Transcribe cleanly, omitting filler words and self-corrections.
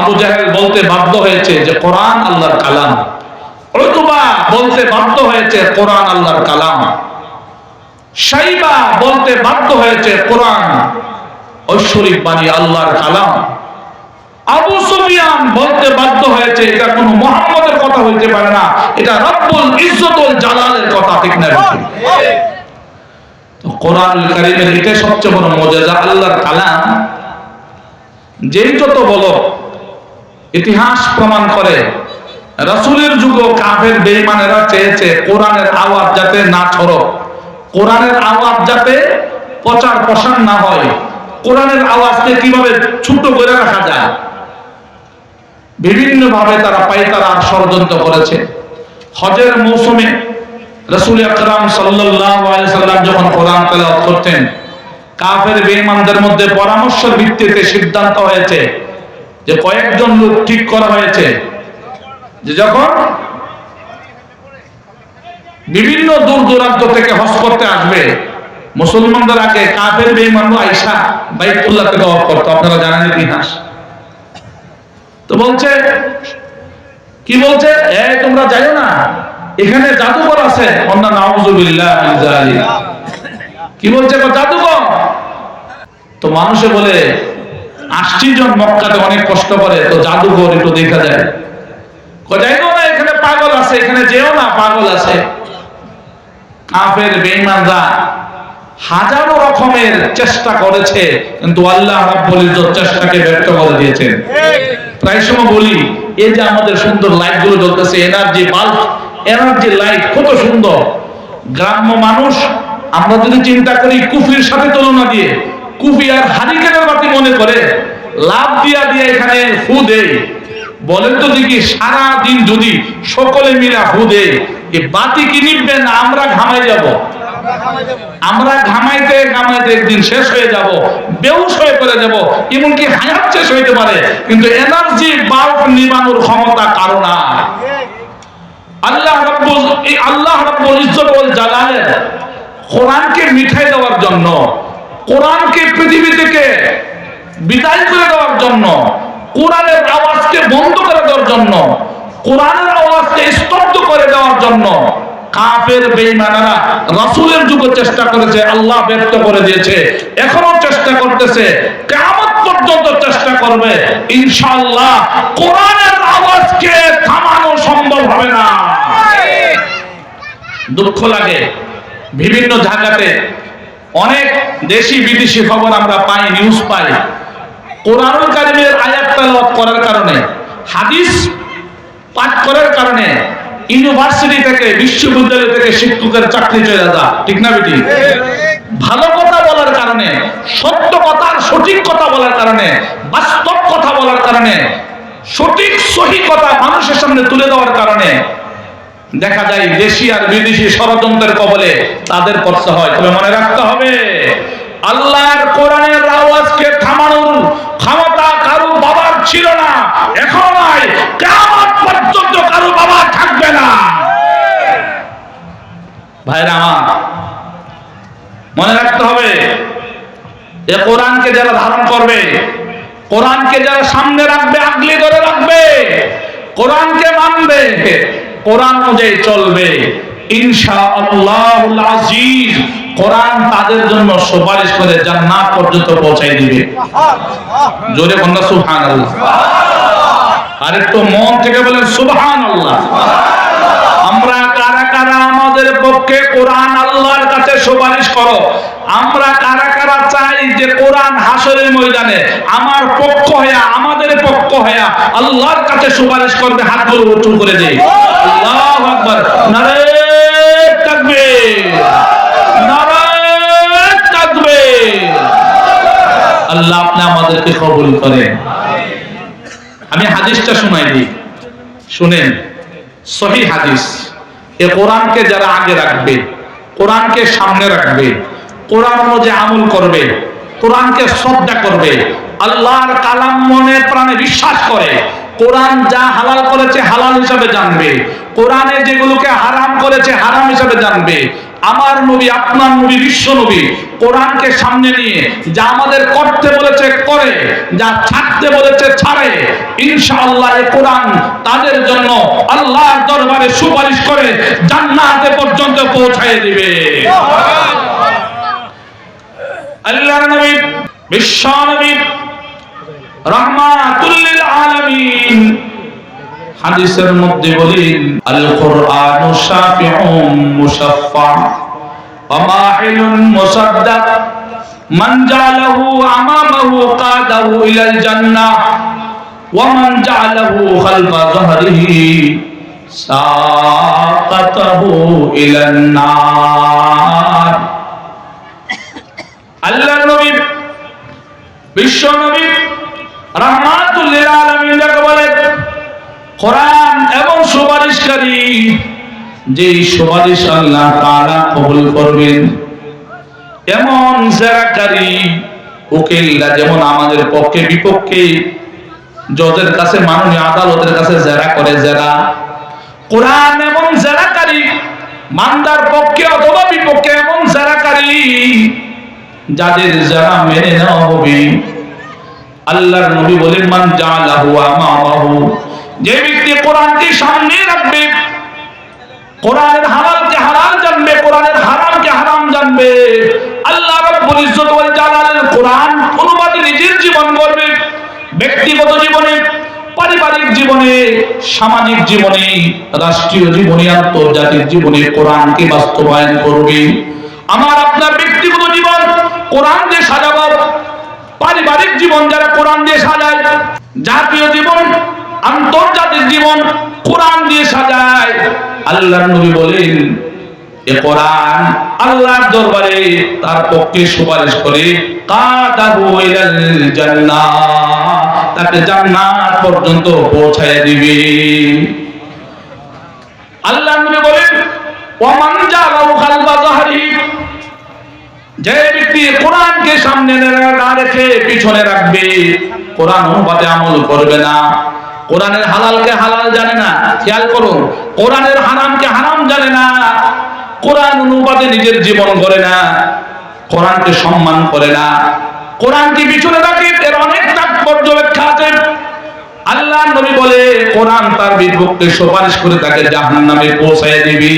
আবু জাহেল বলতে বাধ্য হয়েছে যে কোরআন আল্লাহর কালাম। উতবা বলতে বাধ্য হয়েছে কোরআন আল্লাহর কালাম। শাইবা বলতে বাধ্য হয়েছে কোরআন ঐশ্বরিক বাণী আল্লাহর কালাম। আবু সুফিয়ান বলতে বাধ্য হয়েছে এটা কোন মুহাম্মদের কথা হইতে পারে না, এটা রব্বুল ইজ্জতুল জালালের কথা, ঠিক না? তো কোরআনুল কারীমের এটা সবচেয়ে বড় মুজিজা, আল্লাহর কালাম। যেই যত বলো, ইতিহাস প্রমাণ করে রাসূলের যুগে কাফের বেঈমানেরা চেয়েছে কোরআনের আওয়াজ যাতে না ছড়ক, কোরআনের আওয়াজ যাতে প্রচার প্রসার না হয়, কোরআনের আওয়াজকে কিভাবে ছোট করে রাখা যায়, বিভিন্ন ভাবে তারা পায়তারা ষড়যন্ত্র করেছে। হজের মৌসুমে রাসূল আকরাম সাল্লাল্লাহু আলাইহি সাল্লাম যখন কোরআন তেলাওয়াত করতেন, কাফের বেঈমানদের মধ্যে পরামর্শের ভিত্তিতে সিদ্ধান্ত হয়েছে যে কয়েকজন লোক ঠিক করা হয়েছে যে যখন বিভিন্ন দূর দূরান্ত থেকে হজ করতে আসবে, মুসলমানদের আগে কাফের বেঈমানরা আয়েশা বাইতুল্লাহ থেকে ওয়াক করত। আপনারা জানেন ইতিহাস। তো বলছে কি বলছে, এই তোমরা যাইও না, এখানে জাদুকর আছে। অন্য নাউযুবিল্লাহ মিন যালিক। কি বলছে, জাদুকর। তো মানুষে বলে 80 জন মক্কাতে অনেক কষ্ট করে, তো জাদুকর একটু দেখা যায়। যাইও না, এখানে পাগল আছে, এখানে যেও না, পাগল আছে। কাফের বেঈমানরা হাজারো রকমের চেষ্টা করেছে, কিন্তু আল্লাহ রাব্বুল ইজ্জত চেষ্টাকে ব্যর্থ করে দিয়েছেন। প্রায় সময় বলি, এই যে আমাদের সুন্দর লাইট গুলো জ্বলতেছে, এনার্জি বাল্ব, এনার্জি লাইট কত সুন্দর। গ্রাম্য মানুষ আমরা যদি চিন্তা করি কুফির সাথে তুলনা দিয়ে, কুফি আর হারিকেনের বাতি মনে করে লাভ দিয়া দিয়া এখানে ফু দেয়। বলেন তো দেখি, সারা দিন যদি সকলে মিলে ফু দেয়, এই বাতি কি নিবে না? আমরা ঘামাই যাব, আমরা ঘামাইতে ঘামাইতে একদিন শেষ হয়ে যাব, বেহুশ হয়ে পড়ে যাব, এমনকি হায়াত শেষ হইতে পারে, কিন্তু এনার্জি বাল্ব নিবানোর ক্ষমতা কারো না। আল্লাহ রাব্বুল ইজ্জত ওয়াল জালালের কোরআনকে মিঠাই দেওয়ার জন্য, কোরআনকে পৃথিবী থেকে বিদায় করে দেওয়ার জন্য, কোরআনের আওয়াজকে বন্ধ করে দেওয়ার জন্য, কোরআনের আওয়াজকে স্তব্ধ করে দেওয়ার জন্য কাফের বেঈমানেরা রাসূলের যুগে চেষ্টা করেছে, আল্লাহ ব্যর্থ করে দিয়েছে। এখনো চেষ্টা করতেছে, কিয়ামত পর্যন্ত চেষ্টা করবে। ইনশাআল্লাহ কোরআনের আওয়াজকে থামানো সম্ভব হবে না। দুঃখ লাগে, বিভিন্ন জায়গাতে অনেক দেশি বিদেশি খবর আমরা পাই, নিউজ পাই। কোরআনুল কারীমের আয়াত তেলাওয়াত করার কারণে, হাদিস পাঠ করার কারণে ইউনিভার্সিটি থেকে, বিশ্ববিদ্যালয় থেকে শিক্ষকের চাকরি চলে যায়, ঠিক না বেটি? ভালো কথা বলার কারণে, সত্য কথা, সঠিক কথা বলার কারণে, বাস্তব কথা বলার কারণে, সঠিক সহি কথা মানুষের সামনে তুলে দেওয়ার কারণে দেখা যায় দেশি আর বিদেশি ষড়যন্ত্রের কবলে তাদের পড়তে হয়। তবে মনে রাখতে হবে, আল্লাহর কোরআনের আওয়াজকে থামানোর ক্ষমতা কারো বাবার ছিল না, এখন নাই, কিয়ামত পর্যন্ত কারো বাবা থাকবে না। ভাইরা আমার, মনে রাখতে হবে, এই কোরআনকে যারা ধারণ করবে, কোরআনকে যারা সামনে রাখবে, আগলে ধরে রাখবে, কোরআনকে মানবে, কোরআন অনুযায়ী চলবে, ইনশাআল্লাহুল আজিজ কোরআন তাদের জন্য সুপারিশ করে জান্নাত পর্যন্ত পৌঁছায় দিবে। জোরে বলেন সুবহানাল্লাহ। আর একটু মন থেকে বলেন সুবহানাল্লাহ। আমরা কারা কারা আমাদের পক্ষে কোরআন আল্লাহর কাছে সুপারিশ করো? আমরা কারা কারা চাই যে কোরআন হাসরের ময়দানে আমার পক্ষ হইয়া, আমাদের পক্ষ হইয়া আল্লাহর কাছে সুপারিশ করবে? হাতগুলো উঁচু করে দেই। আল্লাহু আকবার, নারে তাকবীর, নারে তাকবীর। আল্লাহ আপনি আমাদেরকে কবুল করেন। আমি হাদিসটা শোনাই দিই, শুনেন, সহিহ হাদিস। এই কোরআনকে যারা আগে রাখবে, কোরআনকে সামনে রাখবে, কোরআন অনুযায়ী আমল করবে, কোরআনকে শ্রদ্ধা করবে, আল্লাহর কালাম মনে প্রাণে বিশ্বাস করে, কোরআন যা হালাল করেছে হালাল হিসাবে জানবে, কোরআনে যেগুলোকে হারাম করেছে হারাম হিসাবে জানবে। আমার নবী, আপনার নবী, বিশ্ব নবী কোরআনকে সামনে নিয়ে যা আমাদের করতে বলেছে করে, যা ছাড়তে বলেছে ছাড়ে, ইনশাআল্লাহ এই কোরআন তাদের জন্য আল্লাহর দরবারে সুপারিশ করে জান্নাতে পর্যন্ত পৌঁছায় দিবে। আল্লাহর নবী বিশ্ব নবী রাহমাতুল লিল আলামিন হাদিসের মধ্যে বলেন, আল কোরআনু শাফিউম মুশাফফা ওয়া মাহিলুন মুসাদ্দাক মান জালাহু আমামাহু কাদাহু ইলাল জান্নাহ ওয়া মান জালাহু খালফা যহরিহি সাকাতাহু ইলান নার। আল্লাহর নবী বিশ্ব নবী রাহমাতুল লিল আলামিন যাকে বলে, কোরআন এবং সুপারিশকারী, যে সুপারিশ আল্লাহ তাআলা কবুল করবেন। এমন যারাকারী উকিলরা যেমন আমাদের পক্ষে বিপক্ষে জজের কাছে, মাননীয় আদালতের কাছে যারা করে, যারা কোরআন এমন যারাকারী মান্দার পক্ষে অথবা বিপক্ষে, এমন যারাকারী যাদের যারা মেনে নেওয়া হবে। আল্লাহর নবী বলেন, মান জালাহু আমামাহু, যে ব্যক্তি কোরআনকে সামনে রাখবে, কোরআনের হালালকে হালাল জানবে, কোরআনের হারামকে হারাম জানবে, আল্লাহ রাব্বুল ইজ্জত ওয়াল জালালের কোরআন অনুবাদে নিজের জীবন গড়বে, ব্যক্তিগত জীবনে, পারিবারিক জীবনে, সামাজিক জীবনে, রাষ্ট্রীয় জীবনে, আন্তর্জাতিক জীবনে কোরআনকে বাস্তবায়ন করবে। আমার আপনার ব্যক্তিগত জীবন কোরআন দিয়ে সাজাবো, পারিবারিক জীবন যারা কোরআন দিয়ে সাজায়, জাতীয় জীবন, আন্তর্জাতিক জীবন কোরআন দিয়ে সাজায়। আল্লাহর নবী বলেন, এ কোরআন আল্লাহর দরবারে তার পক্ষে সুপারিশ করে কাদাহু ইলাল জান্নাহ, তাকে জান্নাত পর্যন্ত পৌঁছায় দিবে। আল্লাহর নবী বলেন, ওয়া মান জালাহু খালফা যহরিহি, যে ব্যক্তি কোরআনকে সামনে না রেখে পিছনে রাখবে, কোরআন অনুপাতে আমল করবে না, কোরআনের হালালকে হালাল জানে না, খেয়াল করুন, কোরআনের হারামকে হারাম জানে না, কোরআন অনুপাতে নিজের জীবন গড়ে না, কোরআনকে সম্মান করে না, কোরআনকে পিছনে রাখে, এর অনেক তাৎপর্য ব্যাখ্যা আছে। আল্লাহ নবী বলে, কোরআন তার বিপক্ষে সুপারিশ করে তাকে জাহান্নামে পৌঁছায় দিবে।